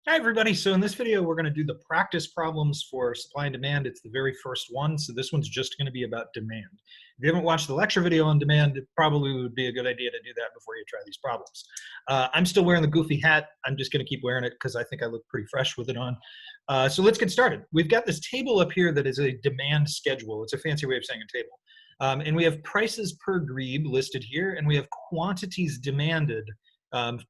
Hi everybody, so in this video we're going to do the practice problems for supply and demand. It's the very first one, so this one's just going to be about demand. If you haven't watched the lecture video on demand, it probably would be a good idea to do that before you try these problems. I'm still wearing the goofy hat. I'm just going to keep wearing it because I think I look pretty fresh with it on. So let's get started. We've got this table up here that is a demand schedule. It's a fancy way of saying a table. And we have prices per grebe listed here, and we have quantities demanded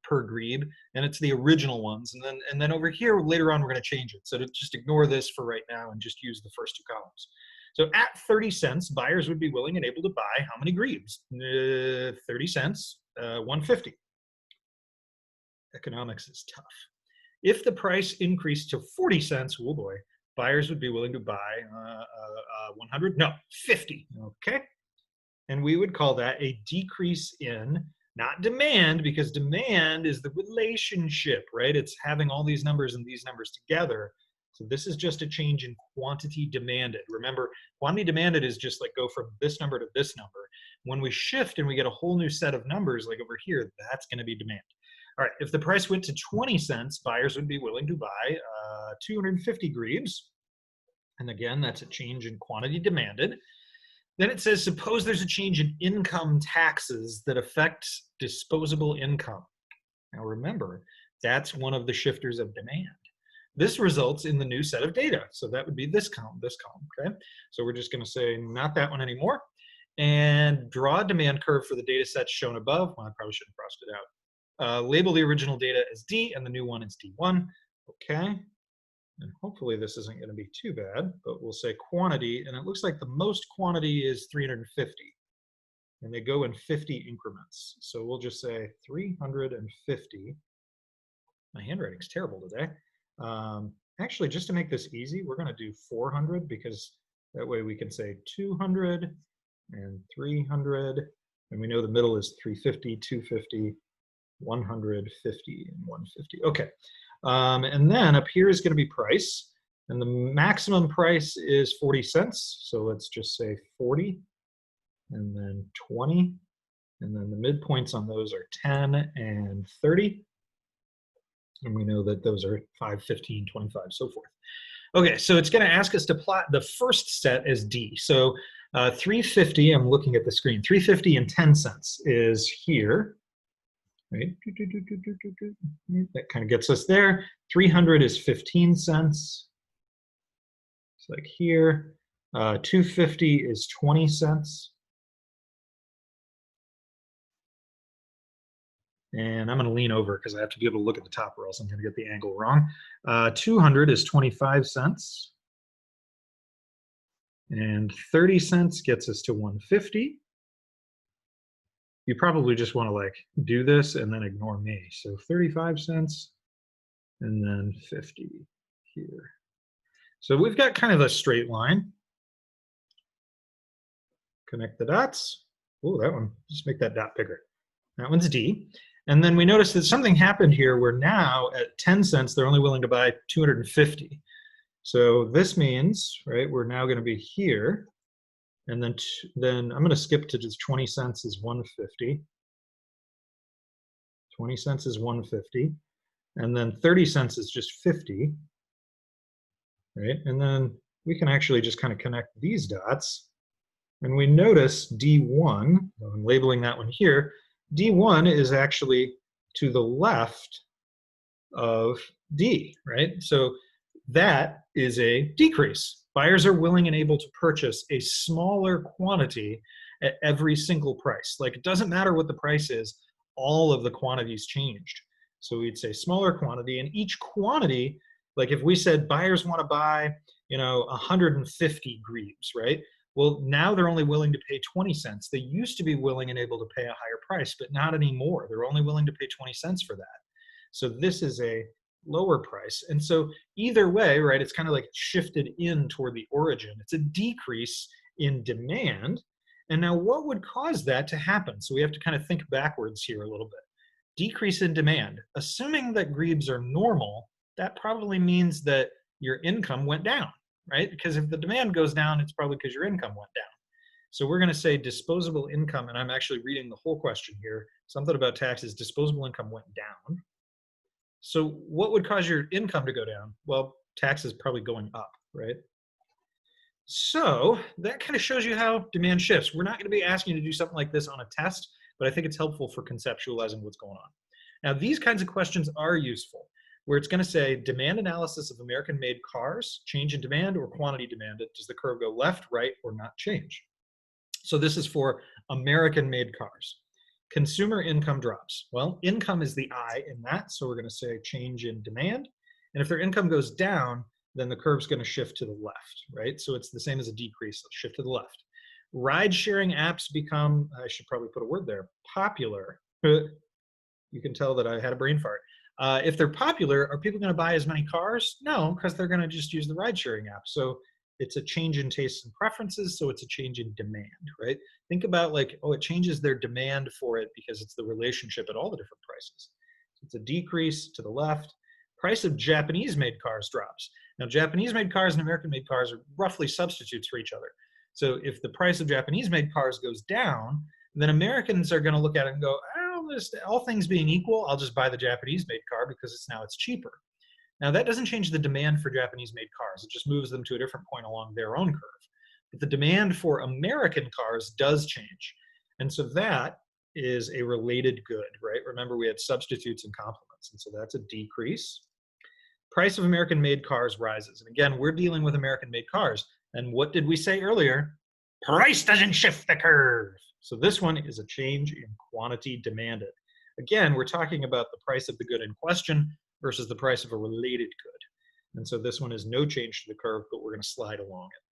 per grebe, and it's the original ones. And then over here later on we're going to change it. So to just ignore this for right now and just use the first two columns. So at 30 cents, buyers would be willing and able to buy how many grebes? 30 cents, 150. Economics is tough. If the price increased to 40 cents, oh boy, buyers would be willing to buy 100? No, 50. Okay. And we would call that a decrease in, not demand, because demand is the relationship, right? It's having all these numbers and these numbers together. So this is just a change in quantity demanded. Remember, quantity demanded is just like go from this number to this number. When we shift and we get a whole new set of numbers, like over here, that's going to be demand. All right, if the price went to 20 cents, buyers would be willing to buy 250 grebes. And again, that's a change in quantity demanded. Then it says, suppose there's a change in income taxes that affect disposable income. Now remember, that's one of the shifters of demand. This results in the new set of data. So that would be this column, okay? So we're just gonna say not that one anymore, and draw a demand curve for the data sets shown above. Well, I probably should have crossed it out. Label the original data as D and the new one is D1, okay? And hopefully this isn't going to be too bad, but we'll say quantity, and it looks like the most quantity is 350, and they go in 50 increments. So we'll just say 350. My handwriting's terrible today. Actually, just to make this easy, we're going to do 400, because that way we can say 200 and 300, and we know the middle is 350, 250, 150, and 150. Okay. And then up here is going to be price, and the maximum price is 40 cents. So let's just say 40, and then 20, and then the midpoints on those are 10 and 30. And we know that those are 5, 15, 25, so forth. Okay, so it's going to ask us to plot the first set as D. So 350, I'm looking at the screen, 350 and 10 cents is here. Right, that kind of gets us there. 300 is 15 cents. It's like here. 250 is 20 cents. And I'm going to lean over because I have to be able to look at the top, or else I'm going to get the angle wrong. 200 is 25 cents. And 30 cents gets us to 150. You probably just want to like do this and then ignore me. So 35 cents and then 50 here. So we've got kind of a straight line. Connect the dots. Oh, that one, just make that dot bigger. That one's D. And then we notice that something happened here where now at 10 cents, they're only willing to buy 250. So this means, right, we're now going to be here. And then I'm going to skip to just 20 cents is 150. 20 cents is 150. And then 30 cents is just 50. Right? And then we can actually just kind of connect these dots. And we notice D1, I'm labeling that one here, D1 is actually to the left of D, right? So that is a decrease. Buyers are willing and able to purchase a smaller quantity at every single price. Like, it doesn't matter what the price is, all of the quantities changed. So we'd say smaller quantity, and each quantity, like if we said buyers want to buy, 150 grebes, right? Well, now they're only willing to pay 20 cents. They used to be willing and able to pay a higher price, but not anymore. They're only willing to pay 20 cents for that. So this is a lower price. And so either way, right, it's kind of like shifted in toward the origin. It's a decrease in demand. And now what would cause that to happen? So we have to kind of think backwards here a little bit. Decrease in demand. Assuming that grebes are normal, that probably means that your income went down, right? Because if the demand goes down, it's probably because your income went down. So we're going to say disposable income, and I'm actually reading the whole question here. Something about taxes, disposable income went down. So what would cause your income to go down? Well, taxes probably going up, right? So that kind of shows you how demand shifts. We're not going to be asking you to do something like this on a test, but I think it's helpful for conceptualizing what's going on. Now, these kinds of questions are useful, where it's going to say demand analysis of American-made cars, change in demand or quantity demanded. Does the curve go left, right, or not change? So this is for American-made cars. Consumer income drops. Well, income is the I in that, so we're going to say change in demand. And if their income goes down, then the curve's going to shift to the left, right? So it's the same as a decrease, so shift to the left. Ride-sharing apps become, I should probably put a word there, popular. You can tell that I had a brain fart. If they're popular, are people going to buy as many cars? No, because they're going to just use the ride-sharing app. So it's a change in tastes and preferences, so it's a change in demand, right? Think about like, oh, it changes their demand for it because it's the relationship at all the different prices. So it's a decrease to the left. Price of Japanese-made cars drops. Now, Japanese-made cars and American-made cars are roughly substitutes for each other. So if the price of Japanese-made cars goes down, then Americans are going to look at it and go, oh, all things being equal, I'll just buy the Japanese-made car because it's cheaper. Now, that doesn't change the demand for Japanese-made cars. It just moves them to a different point along their own curve. But the demand for American cars does change. And so that is a related good, right? Remember, we had substitutes and complements. And so that's a decrease. Price of American-made cars rises. And again, we're dealing with American-made cars. And what did we say earlier? Price doesn't shift the curve. So this one is a change in quantity demanded. Again, we're talking about the price of the good in question versus the price of a related good. And so this one is no change to the curve, but we're going to slide along it.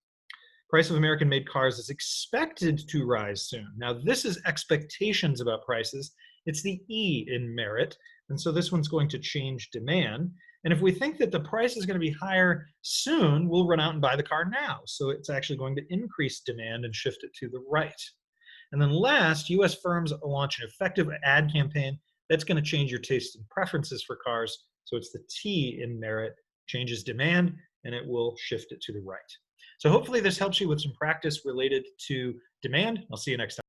Price of American-made cars is expected to rise soon. Now, this is expectations about prices. It's the E in merit. And so this one's going to change demand. And if we think that the price is going to be higher soon, we'll run out and buy the car now. So it's actually going to increase demand and shift it to the right. And then last, US firms launch an effective ad campaign that's going to change your taste and preferences for cars. So it's the T in merit, changes demand, and it will shift it to the right. So hopefully this helps you with some practice related to demand. I'll see you next time.